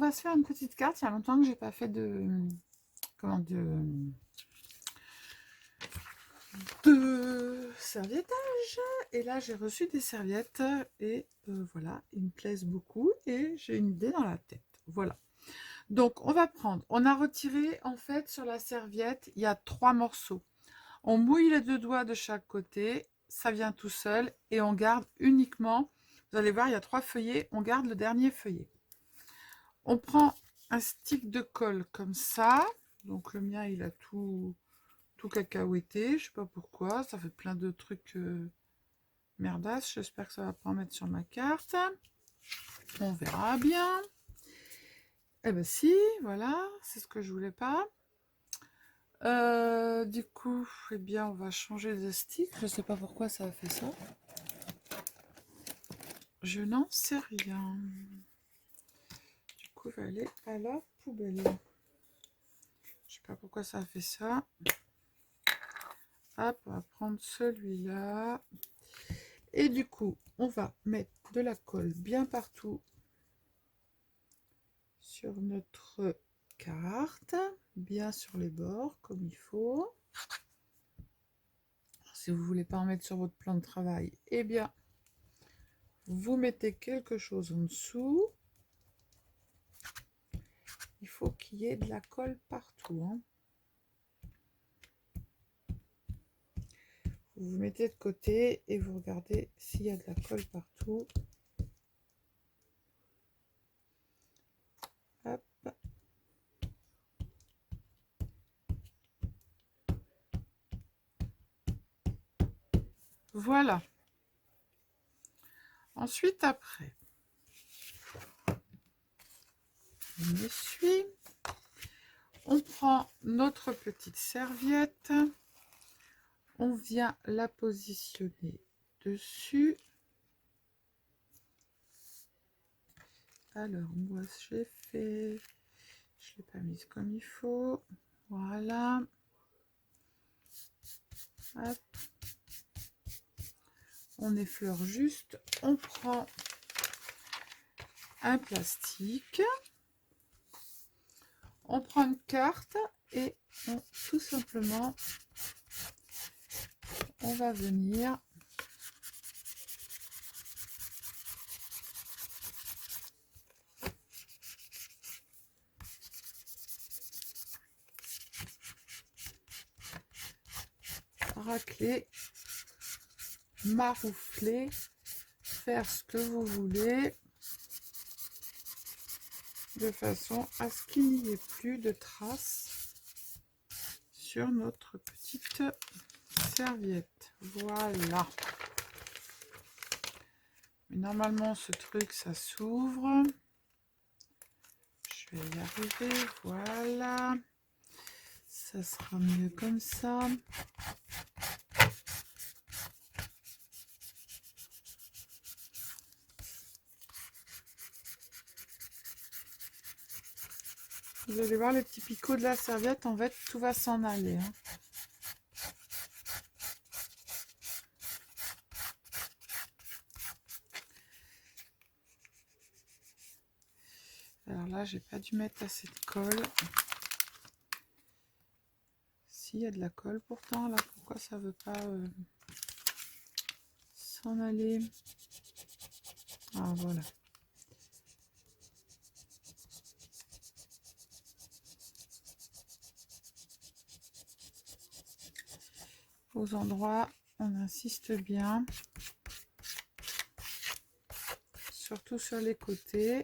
va se faire une petite carte. Il y a longtemps que j'ai pas fait de serviettage. Et là, j'ai reçu des serviettes et voilà, ils me plaisent beaucoup et j'ai une idée dans la tête. Voilà. Donc, on va prendre. On a retiré, en fait, sur la serviette, il y a 3 morceaux. On mouille les 2 doigts de chaque côté. Ça vient tout seul et on garde uniquement. Vous allez voir, il y a 3 feuillets. On garde le dernier feuillet. On prend un stick de colle comme ça. Donc, le mien, il a tout cacahuété. Je sais pas pourquoi. Ça fait plein de trucs merdasses. J'espère que ça va pas en mettre sur ma carte. On verra bien. Eh ben si, voilà, c'est ce que je voulais pas. Du coup, eh bien, on va changer de stick. Je sais pas pourquoi ça a fait ça. Je n'en sais rien. Du coup, il va aller à la poubelle. Je sais pas pourquoi ça a fait ça. Hop, on va prendre celui-là. Et du coup, on va mettre de la colle bien partout sur notre carte. Bien sur les bords, comme il faut. Si vous voulez pas en mettre sur votre plan de travail, eh bien, vous mettez quelque chose en dessous. Il faut qu'il y ait de la colle partout. Hein. Vous mettez de côté et vous regardez s'il y a de la colle partout. Hop. Voilà. Ensuite, après, on essuie. On prend notre petite serviette. On vient la positionner dessus. Alors, moi, j'ai fait... Je ne l'ai pas mise comme il faut. Voilà. Hop. On effleure juste. On prend un plastique. On prend une carte et tout simplement, on va venir racler, maroufler, faire ce que vous voulez, de façon à ce qu'il n'y ait plus de traces sur notre petite serviette. Voilà. Mais normalement, ce truc, ça s'ouvre. Je vais y arriver. Voilà. Ça sera mieux comme ça. Vous allez voir les petits picots de la serviette, en fait, tout va s'en aller. Hein. Alors là, j'ai pas dû mettre assez de colle. S'il y a de la colle pourtant, là, pourquoi ça veut pas s'en aller? Ah, voilà. Aux endroits, on insiste bien. Surtout sur les côtés.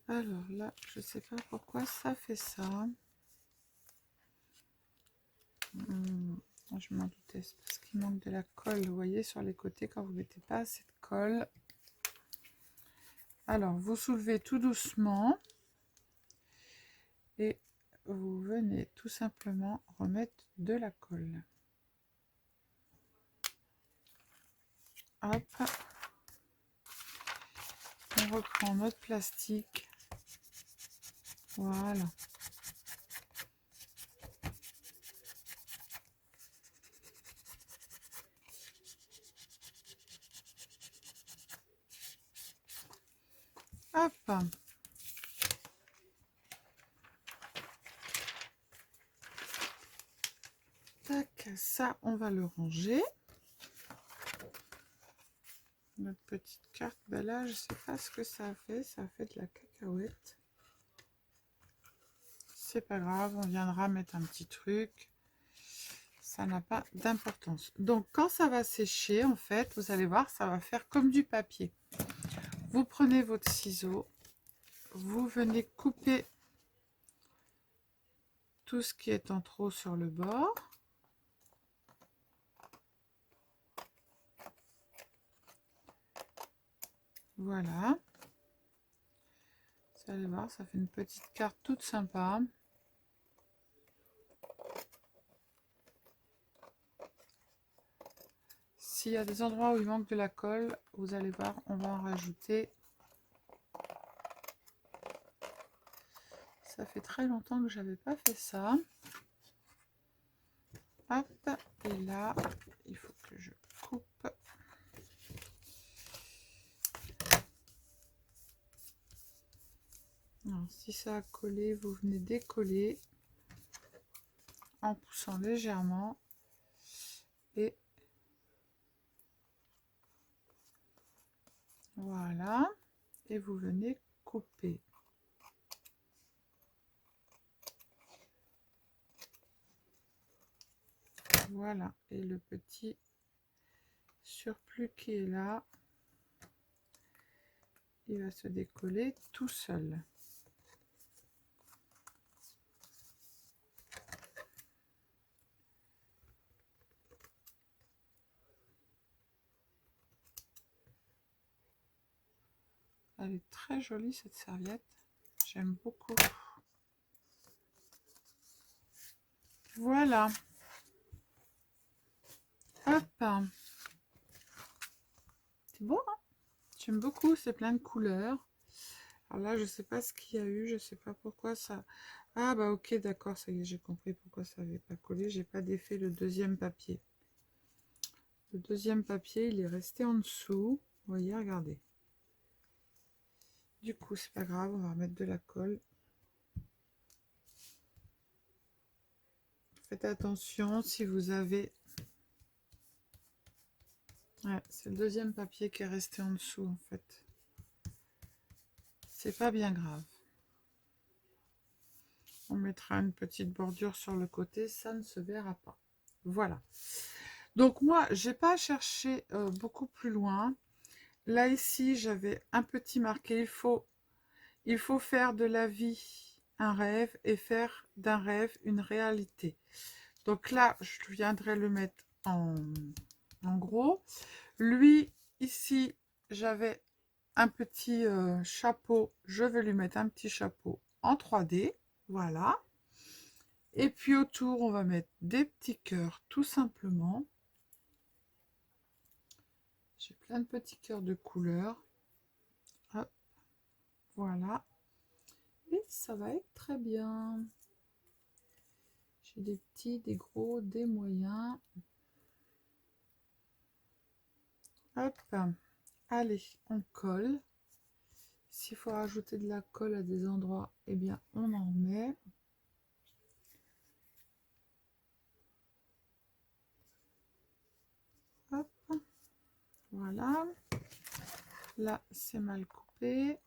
Alors là, je sais pas pourquoi ça fait ça. Je m'en doutais, c'est parce qu'il manque de la colle. Vous voyez, sur les côtés, quand vous mettez pas assez de colle. Alors, vous soulevez tout doucement. Et vous venez tout simplement remettre de la colle. Hop. On reprend notre plastique. Voilà. Hop. Tac, ça, on va le ranger. Notre petite carte, ben là, je sais pas ce que ça a fait. Ça a fait de la cacahuète. C'est pas grave, on viendra mettre un petit truc. Ça n'a pas d'importance. Donc, quand ça va sécher, en fait, vous allez voir, ça va faire comme du papier. Vous prenez votre ciseau, vous venez couper tout ce qui est en trop sur le bord. Voilà. Vous allez voir, ça fait une petite carte toute sympa. S'il y a des endroits où il manque de la colle, vous allez voir, on va en rajouter. Ça fait très longtemps que j'avais pas fait ça. Hop, et là, il faut que je coupe. Alors, si ça a collé, vous venez décoller en poussant légèrement. Et voilà. Et vous venez couper. Voilà. Et le petit surplus qui est là, il va se décoller tout seul. Elle est très jolie cette serviette. J'aime beaucoup. Voilà. Hop. C'est beau, hein? J'aime beaucoup, c'est plein de couleurs. Alors là, je sais pas ce qu'il y a eu, je sais pas pourquoi ça... Ah bah ok, d'accord, ça y est, j'ai compris pourquoi ça n'avait pas collé. J'ai pas défait le deuxième papier. Le deuxième papier, il est resté en dessous. Vous voyez, regardez. Du coup, c'est pas grave, on va remettre de la colle. Faites attention si vous avez... Ouais, c'est le deuxième papier qui est resté en dessous, en fait. C'est pas bien grave. On mettra une petite bordure sur le côté, ça ne se verra pas. Voilà. Donc moi, j'ai pas cherché beaucoup plus loin. Là, ici, j'avais un petit marqué. Il faut faire de la vie un rêve et faire d'un rêve une réalité. Donc là, je viendrai le mettre en gros. Lui, ici, j'avais un petit chapeau. Je vais lui mettre un petit chapeau en 3D. Voilà. Et puis autour, on va mettre des petits cœurs, tout simplement. J'ai plein de petits cœurs de couleur. Hop. Voilà. Et ça va être très bien. J'ai des petits, des gros, des moyens. Hop. Allez, on colle. S'il faut rajouter de la colle à des endroits, eh bien, on en met. Hop. Voilà. Là, c'est mal coupé.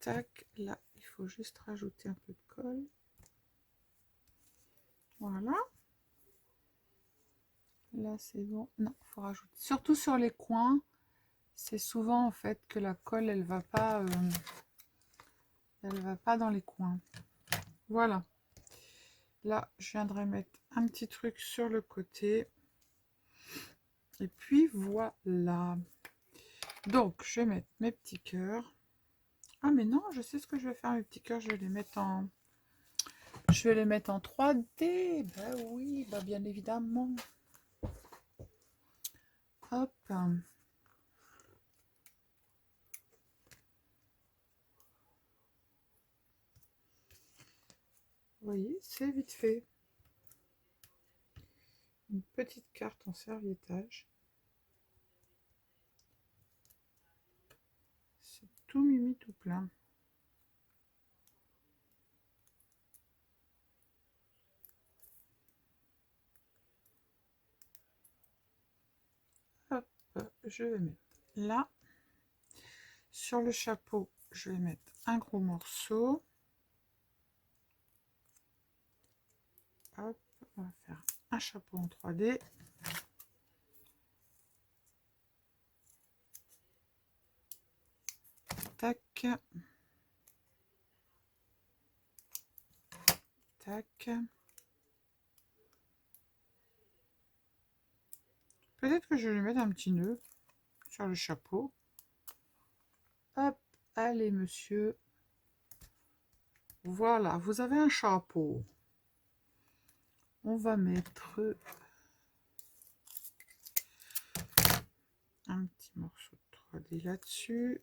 Tac. Là, il faut juste rajouter un peu de colle. Voilà. Là, c'est bon. Non, il faut rajouter. Surtout sur les coins, c'est souvent en fait que la colle, elle va pas dans les coins. Voilà. Là, je viendrai mettre un petit truc sur le côté. Et puis voilà. Donc, je vais mettre mes petits cœurs. Ah, mais non, je sais ce que je vais faire, mes petits cœurs. Je vais les mettre en... Je vais les mettre en 3D. Bah oui, bah bien évidemment. Hop. Vous voyez, c'est vite fait. Une petite carte en serviettage. tout mimi tout plein. Hop, je vais mettre là. Sur le chapeau, je vais mettre un gros morceau. Hop, on va faire un chapeau en 3D. Tac. Tac. Peut-être que je vais lui mettre un petit nœud sur le chapeau. Hop, allez monsieur. Voilà, vous avez un chapeau. On va mettre un petit morceau de 3D là-dessus.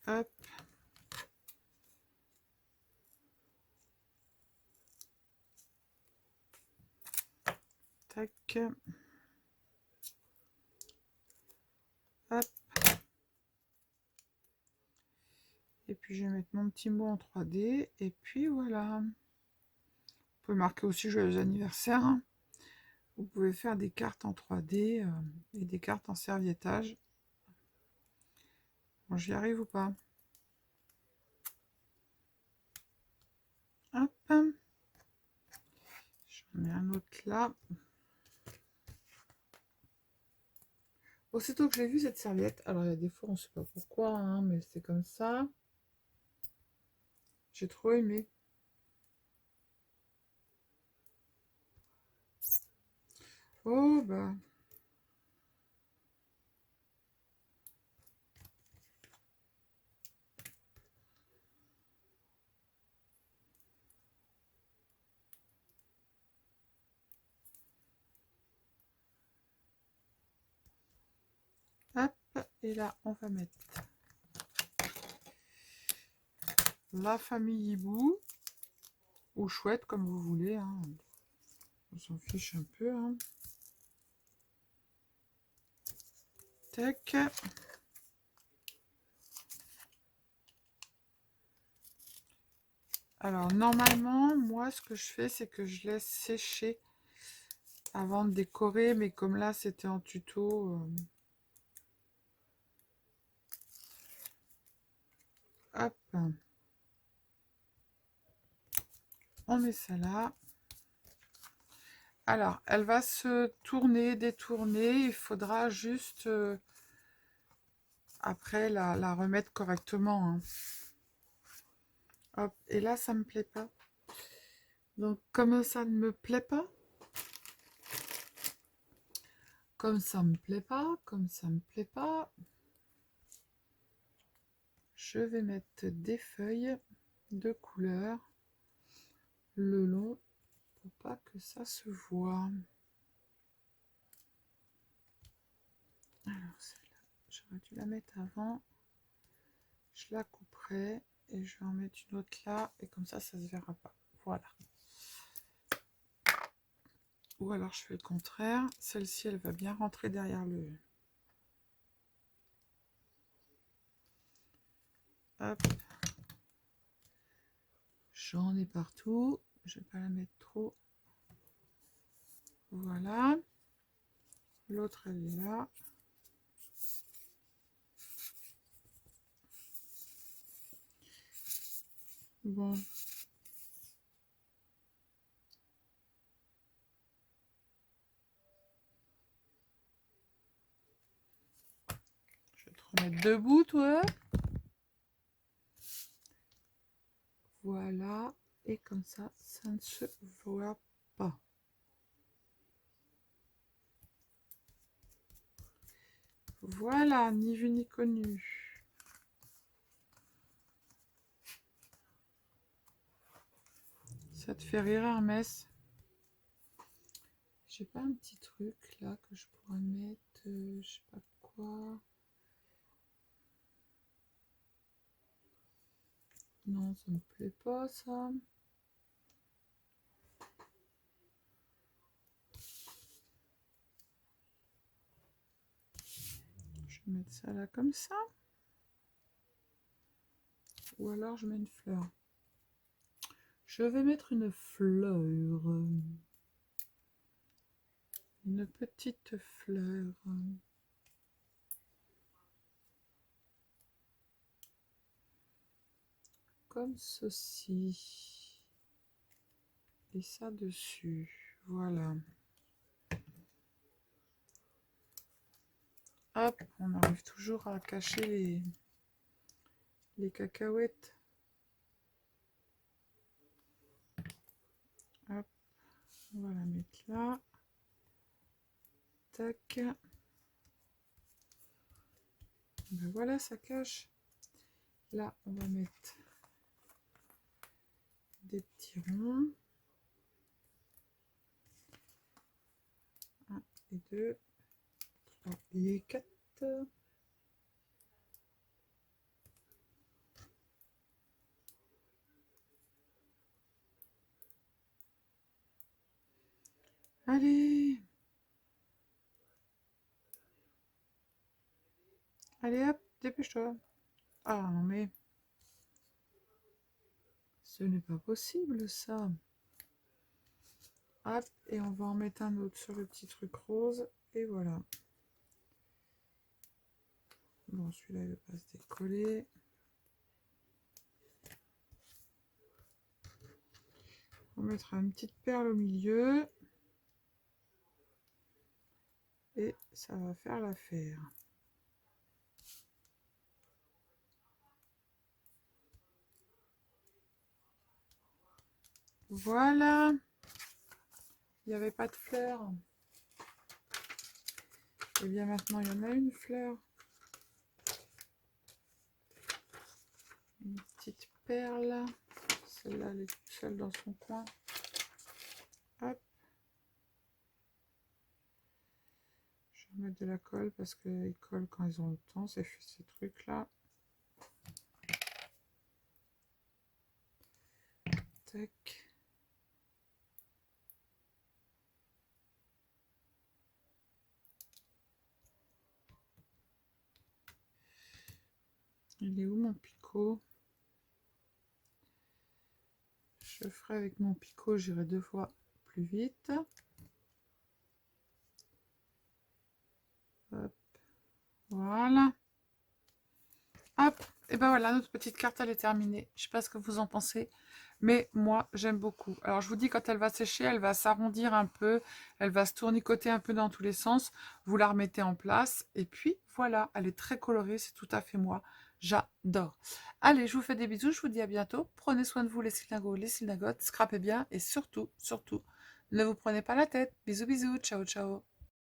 Hop. Tac. Hop. Et puis je vais mettre mon petit mot en 3D. Et puis voilà. Vous pouvez marquer aussi joyeux anniversaire. Hein. Vous pouvez faire des cartes en 3D et des cartes en serviettage. Bon, j'y arrive ou pas? Hop. J'en mets un autre là. Aussitôt que j'ai vu cette serviette, alors il y a des fois on ne sait pas pourquoi, hein, mais c'est comme ça. J'ai trop aimé. Oh bah. Hop, et là on va mettre la famille hibou, ou chouette comme vous voulez, hein. On s'en fiche un peu. Hein. Tac. Alors normalement, moi ce que je fais, c'est que je laisse sécher avant de décorer, mais comme là c'était en tuto. Hop. On met ça là. Alors, elle va se tourner, détourner. Il faudra juste après la remettre correctement. Hein. Hop, et là, ça me plaît pas. Donc, comme ça ne me plaît pas, comme ça me plaît pas, comme ça me plaît pas, je vais mettre des feuilles de couleur le long pour pas que ça se voit. Alors, celle-là, j'aurais dû la mettre avant. Je la couperai et je vais en mettre une autre là et comme ça se verra pas. Voilà. Ou alors je fais le contraire. Celle-ci, elle va bien rentrer derrière le... Hop. J'en ai partout. Je vais pas la mettre trop. Voilà. L'autre, elle est là. Bon. Je vais te remettre debout, toi. Voilà. Et comme ça, ça ne se voit pas. Voilà, ni vu ni connu. Ça te fait rire, Hermès? J'ai pas un petit truc là que je pourrais mettre, je sais pas quoi. Non, ça me plaît pas ça. Je vais mettre ça là comme ça. Ou alors je mets une fleur. Je vais mettre une fleur. Une petite fleur. Comme ceci. Et ça dessus. Voilà. Hop, on arrive toujours à cacher les cacahuètes. Hop, on va la mettre là. Tac. Ben voilà, ça cache. Là, on va mettre des petits ronds. 1 et 2, 3 et 4. Allez! Allez hop, dépêche-toi. Ah non mais... Ce n'est pas possible ça. Hop, et on va en mettre un autre sur le petit truc rose. Et voilà. Bon, celui-là, il ne va pas se décoller. On mettra une petite perle au milieu. Et ça va faire l'affaire. Voilà. Il n'y avait pas de fleurs. Et bien maintenant, il y en a une fleur. Une petite perle. Celle-là, elle est toute seule dans son coin. Hop. Je vais mettre de la colle parce qu'ils collent quand ils ont le temps, ces trucs-là. Tac. Il est où mon picot? Je ferai avec mon picot, j'irai 2 fois plus vite. Hop. Voilà. Hop. Et ben voilà, notre petite carte, elle est terminée. Je sais pas ce que vous en pensez, mais moi, j'aime beaucoup. Alors, je vous dis, quand elle va sécher, elle va s'arrondir un peu, elle va se tournicoter un peu dans tous les sens. Vous la remettez en place, et puis voilà, elle est très colorée, c'est tout à fait moi. J'adore. Allez, je vous fais des bisous, je vous dis à bientôt. Prenez soin de vous, les synagogues, les synagogues, scrapez bien, et surtout, surtout, ne vous prenez pas la tête. Bisous, bisous, ciao, ciao.